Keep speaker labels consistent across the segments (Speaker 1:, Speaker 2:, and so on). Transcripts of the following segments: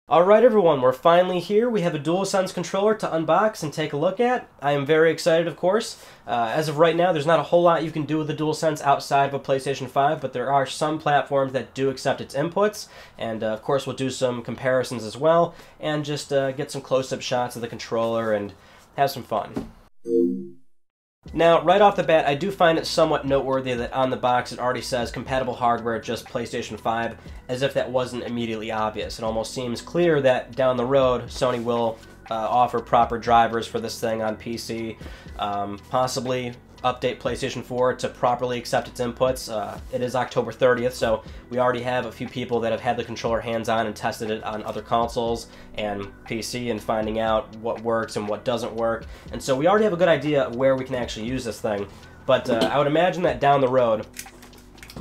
Speaker 1: Alright everyone, we're finally here. We have a DualSense controller to unbox and take a look at. I am very excited, of course. As of right now, there's not a whole lot you can do with the DualSense outside of a PlayStation 5, but there are some platforms that do accept its inputs, and of course we'll do some comparisons as well, and just get some close-up shots of the controller and have some fun. Now, right off the bat, I do find it somewhat noteworthy that on the box it already says compatible hardware, just PlayStation 5, as if that wasn't immediately obvious. It almost seems clear that down the road, Sony will offer proper drivers for this thing on PC, possibly update PlayStation 4 to properly accept its inputs. It is October 30th, so we already have a few people that have had the controller hands-on and tested it on other consoles and PC and finding out what works and what doesn't work. And so we already have a good idea of where we can actually use this thing. But I would imagine that down the road,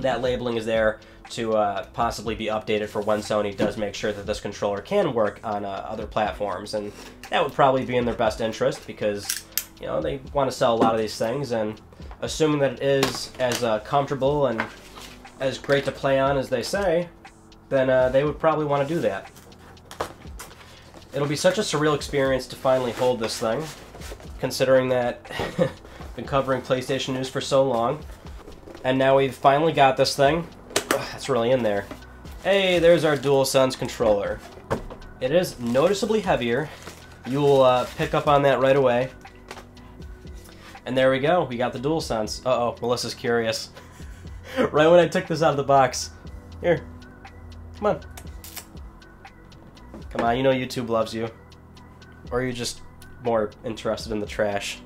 Speaker 1: that labeling is there to possibly be updated for when Sony does make sure that this controller can work on other platforms. And that would probably be in their best interest because, you know, they want to sell a lot of these things, and assuming that it is as comfortable and as great to play on as they say, then they would probably want to do that. It'll be such a surreal experience to finally hold this thing, considering that I've been covering PlayStation news for so long, and now we've finally got this thing. Ugh, that's really in there. Hey, there's our DualSense controller. It is noticeably heavier. You will pick up on that right away. And there we go, we got the DualSense. Uh-oh, Melissa's curious. Right when I took this out of the box. Here, come on. Come on, you know YouTube loves you. Or you're just more interested in the trash.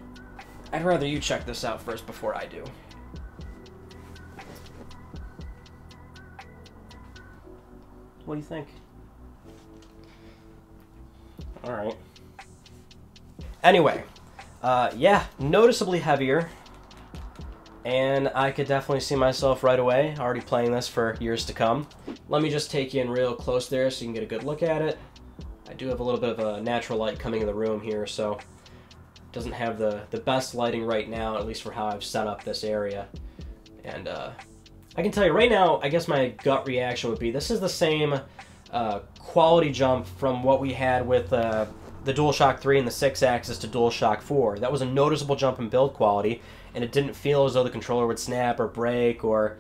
Speaker 1: I'd rather you check this out first before I do. What do you think? Alright. Anyway. Yeah, noticeably heavier, and I could definitely see myself right away, already playing this for years to come. Let me just take you in real close there so you can get a good look at it. I do have a little bit of a natural light coming in the room here, so it doesn't have the best lighting right now, at least for how I've set up this area. And I can tell you right now, I guess my gut reaction would be this is the same quality jump from what we had with the DualShock 3 and the 6-axis to DualShock 4. That was a noticeable jump in build quality, and it didn't feel as though the controller would snap or break or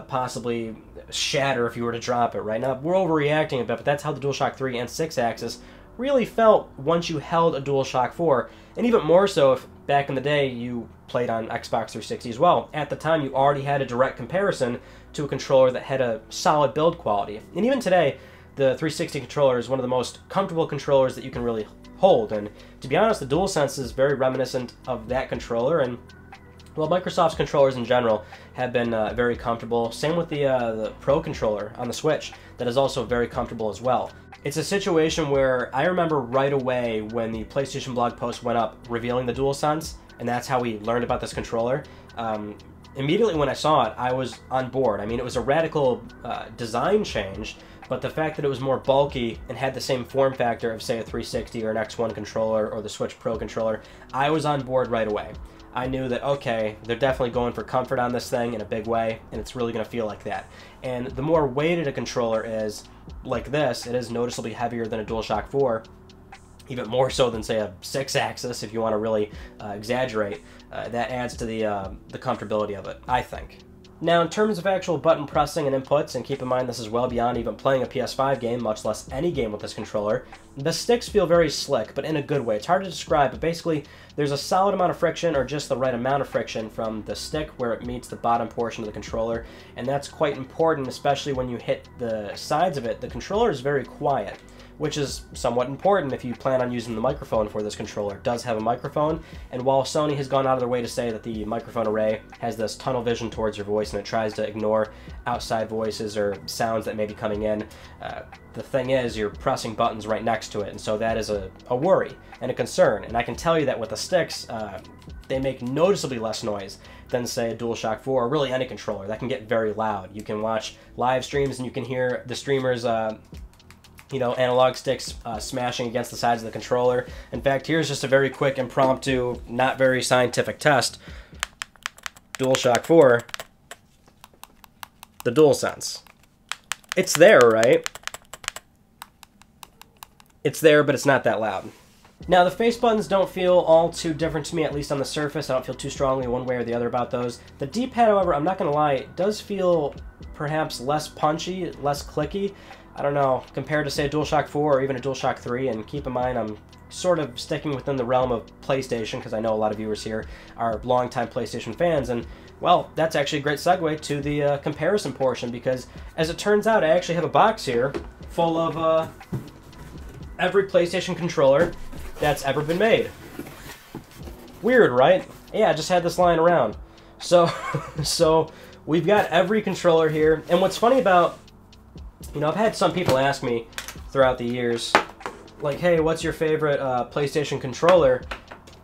Speaker 1: possibly shatter if you were to drop it. Right now, we're overreacting a bit, but that's how the DualShock 3 and 6-axis really felt once you held a DualShock 4, and even more so if back in the day you played on Xbox 360 as well. At the time, you already had a direct comparison to a controller that had a solid build quality. And even today, the 360 controller is one of the most comfortable controllers that you can really hold, and to be honest, the DualSense is very reminiscent of that controller, and well, Microsoft's controllers in general have been very comfortable. Same with the Pro controller on the Switch, that is also very comfortable as well. It's a situation where I remember right away when the PlayStation blog post went up revealing the DualSense, and that's how we learned about this controller. Immediately when I saw it, I was on board. I mean, it was a radical design change, but the fact that it was more bulky and had the same form factor of, say, a 360 or an X1 controller or the Switch Pro controller, I was on board right away. I knew that, okay, they're definitely going for comfort on this thing in a big way, and it's really going to feel like that. And the more weighted a controller is, like this, it is noticeably heavier than a DualShock 4, even more so than, say, a 6-axis, if you want to really exaggerate. That adds to the comfortability of it, I think. Now, in terms of actual button pressing and inputs, and keep in mind this is well beyond even playing a PS5 game, much less any game with this controller, the sticks feel very slick, but in a good way. It's hard to describe, but basically there's a solid amount of friction, or just the right amount of friction, from the stick where it meets the bottom portion of the controller, and that's quite important, especially when you hit the sides of it. The controller is very quiet, which is somewhat important if you plan on using the microphone for this controller. It does have a microphone, and while Sony has gone out of their way to say that the microphone array has this tunnel vision towards your voice and it tries to ignore outside voices or sounds that may be coming in, the thing is you're pressing buttons right next to it, and so that is a worry and a concern. And I can tell you that with the sticks, they make noticeably less noise than, say, a DualShock 4 or really any controller. That can get very loud. You can watch live streams and you can hear the streamers you know, analog sticks smashing against the sides of the controller. In fact, here's just a very quick, impromptu, not very scientific test. DualShock 4, the DualSense. It's there, right? it's there, but it's not that loud. Now, the face buttons don't feel all too different to me, at least on the surface. I don't feel too strongly one way or the other about those. The D-pad, however, I'm not going to lie, it does feel perhaps less punchy, less clicky. I don't know, compared to, say, a DualShock 4 or even a DualShock 3, and keep in mind I'm sort of sticking within the realm of PlayStation, because I know a lot of viewers here are longtime PlayStation fans, and, well, that's actually a great segue to the comparison portion, because, as it turns out, I actually have a box here full of every PlayStation controller that's ever been made. Weird, right? Yeah, I just had this lying around. So, so we've got every controller here, and what's funny about, you know, I've had some people ask me throughout the years, like, hey, what's your favorite PlayStation controller?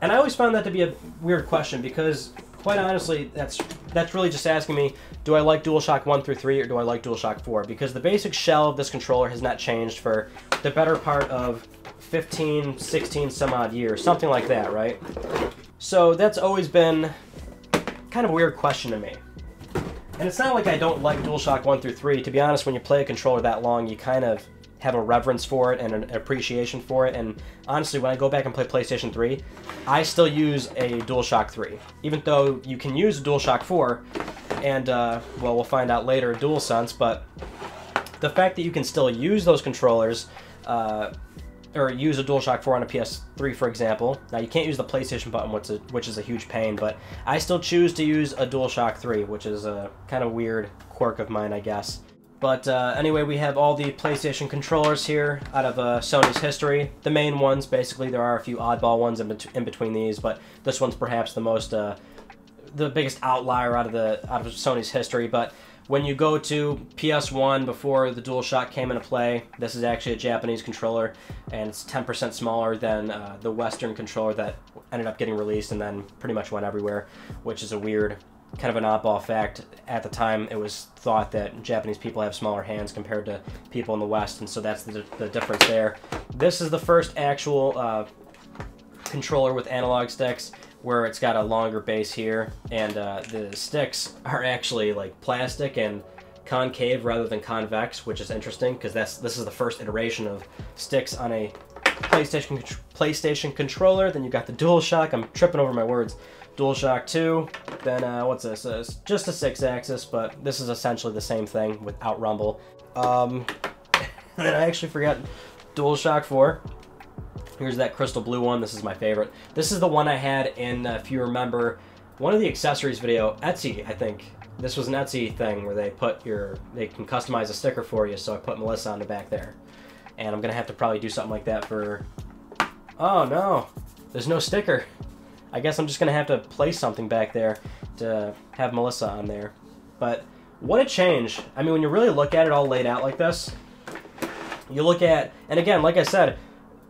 Speaker 1: And I always found that to be a weird question, because, quite honestly, that's really just asking me, do I like DualShock 1 through 3 or do I like DualShock 4? Because the basic shell of this controller has not changed for the better part of 15, 16 some odd years, something like that, right? So that's always been kind of a weird question to me. And it's not like I don't like DualShock 1 through 3. To be honest, when you play a controller that long, you kind of have a reverence for it and an appreciation for it. And honestly, when I go back and play PlayStation 3, I still use a DualShock 3. Even though you can use a DualShock 4, and, well, we'll find out later, DualSense, but the fact that you can still use those controllers, or use a DualShock 4 on a PS3, for example. Now, you can't use the PlayStation button, which is a huge pain, but I still choose to use a DualShock 3, which is a kind of weird quirk of mine, I guess. But anyway, we have all the PlayStation controllers here out of Sony's history. The main ones, basically. There are a few oddball ones in between these, but this one's perhaps the most, the biggest outlier out of Sony's history. But when you go to PS1 before the DualShock came into play, this is actually a Japanese controller, and it's 10% smaller than the Western controller that ended up getting released and then pretty much went everywhere, which is a weird, kind of an oddball fact. At the time, it was thought that Japanese people have smaller hands compared to people in the West, and so that's the difference there. This is the first actual controller with analog sticks, where it's got a longer base here, and the sticks are actually like plastic and concave rather than convex, which is interesting because this is the first iteration of sticks on a PlayStation controller. Then you got the DualShock. I'm tripping over my words. DualShock 2. Then what's this? It's just a 6-axis, but this is essentially the same thing without rumble. And I actually forgot DualShock 4. Here's that crystal blue one. This is my favorite. This is the one I had in, if you remember, one of the accessories video, Etsy, I think. This was an Etsy thing where they can customize a sticker for you, so I put Melissa on the back there. And I'm gonna have to probably do something like that for, oh no, there's no sticker. I guess I'm just gonna have to place something back there to have Melissa on there. But what a change. I mean, when you really look at it all laid out like this, you look at, and again, like I said,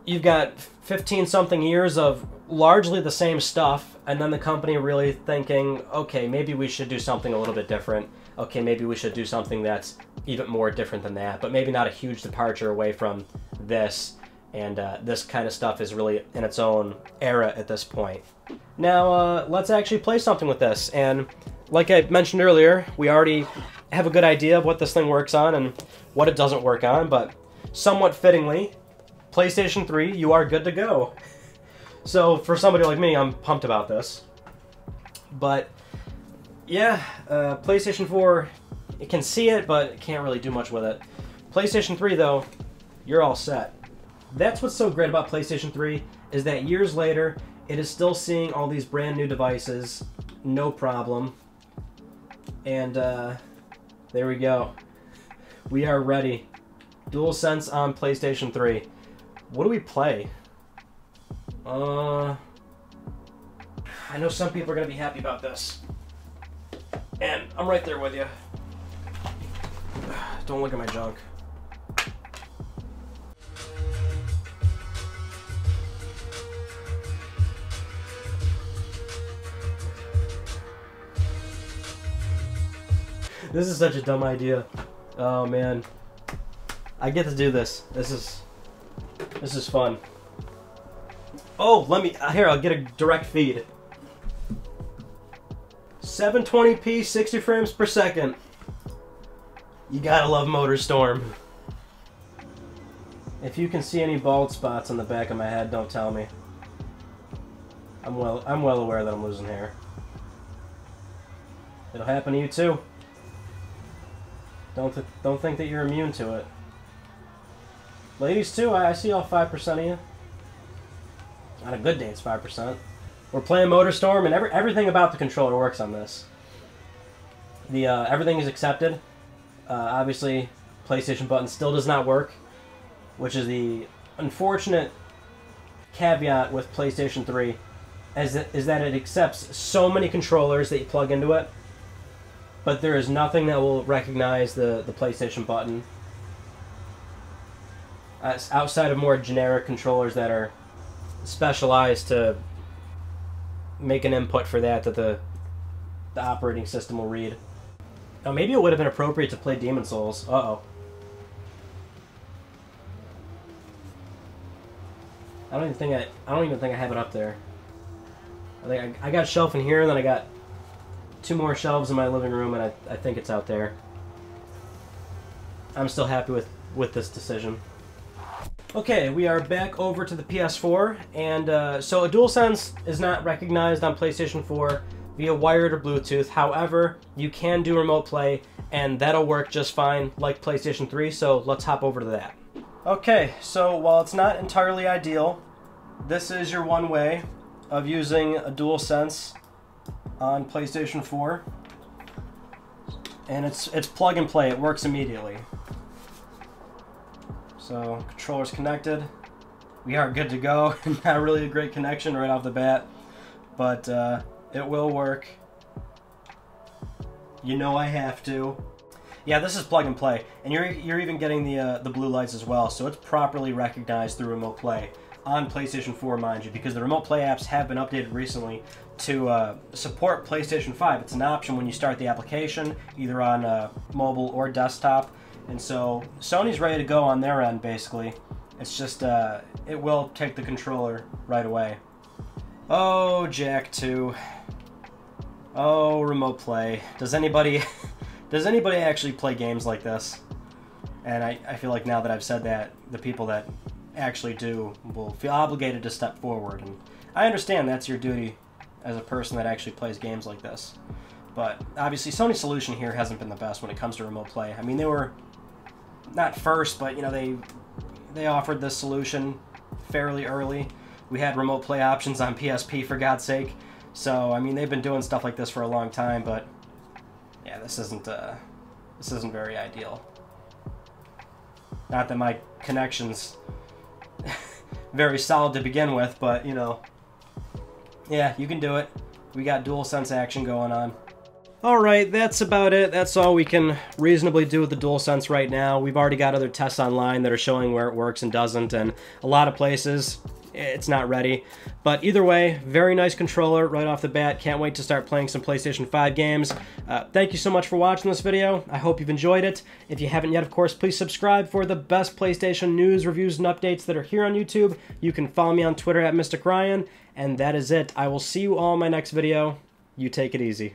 Speaker 1: you've got 15-something years of largely the same stuff, and then the company really thinking, okay, maybe we should do something a little bit different. Okay, maybe we should do something that's even more different than that, but maybe not a huge departure away from this, and this kind of stuff is really in its own era at this point. Now, let's actually play something with this, and like I mentioned earlier, we already have a good idea of what this thing works on and what it doesn't work on, but somewhat fittingly, PlayStation 3, you are good to go. So for somebody like me, I'm pumped about this. But yeah, PlayStation 4, it can see it, but it can't really do much with it. PlayStation 3, though, you're all set. That's what's so great about PlayStation 3, is that years later, it is still seeing all these brand new devices, no problem. And there we go. We are ready. DualSense on PlayStation 3. What do we play? I know some people are going to be happy about this. And I'm right there with you. Don't look at my junk. This is such a dumb idea. Oh man. I get to do this. This is fun. Oh, here, I'll get a direct feed. 720p, 60 frames per second. You gotta love MotorStorm. If you can see any bald spots on the back of my head, don't tell me. I'm well aware that I'm losing hair. It'll happen to you too. Don't think that you're immune to it. Ladies too, I see all 5% of you. On a good day, it's 5%. We're playing MotorStorm, and everything about the controller works on this. Everything is accepted. Obviously, PlayStation button still does not work, which is the unfortunate caveat with PlayStation 3, is that it accepts so many controllers that you plug into it, but there is nothing that will recognize the PlayStation button outside of more generic controllers that are specialized to make an input for that the operating system will read. Now maybe it would have been appropriate to play Demon Souls. Uh-oh. I don't even think I have it up there. I got a shelf in here, and then I got 2 more shelves in my living room, and I think it's out there. I'm still happy with this decision. Okay, we are back over to the PS4, and so a DualSense is not recognized on PlayStation 4 via wired or Bluetooth. However, you can do remote play, and that'll work just fine like PlayStation 3, so let's hop over to that. Okay, so while it's not entirely ideal, this is your one way of using a DualSense on PlayStation 4. And it's plug and play, it works immediately. So, controller's connected. We are good to go. Not really a great connection right off the bat, but it will work. You know I have to. Yeah, this is plug and play, and you're even getting the blue lights as well, so it's properly recognized through remote play on PlayStation 4, mind you, because the remote play apps have been updated recently to support PlayStation 5. It's an option when you start the application, either on mobile or desktop, and so Sony's ready to go on their end, basically. It's just, it will take the controller right away. Oh, Jack 2. Oh, remote play. Does anybody actually play games like this? And I feel like now that I've said that, the people that actually do will feel obligated to step forward. And I understand that's your duty as a person that actually plays games like this. But obviously Sony's solution here hasn't been the best when it comes to remote play. I mean, they were not first, but you know, they offered this solution fairly early. We had remote play options on PSP, for God's sake. So I mean, they've been doing stuff like this for a long time, but yeah, this isn't very ideal. Not that my connection's very solid to begin with, but you know, yeah, you can do it. We got DualSense action going on. Alright, that's about it. That's all we can reasonably do with the DualSense right now. We've already got other tests online that are showing where it works and doesn't, and a lot of places it's not ready. But either way, very nice controller right off the bat. Can't wait to start playing some PlayStation 5 games. Thank you so much for watching this video. I hope you've enjoyed it. If you haven't yet, of course, please subscribe for the best PlayStation news, reviews, and updates that are here on YouTube. You can follow me on Twitter at Mystic Ryan, and that is it. I will see you all in my next video. You take it easy.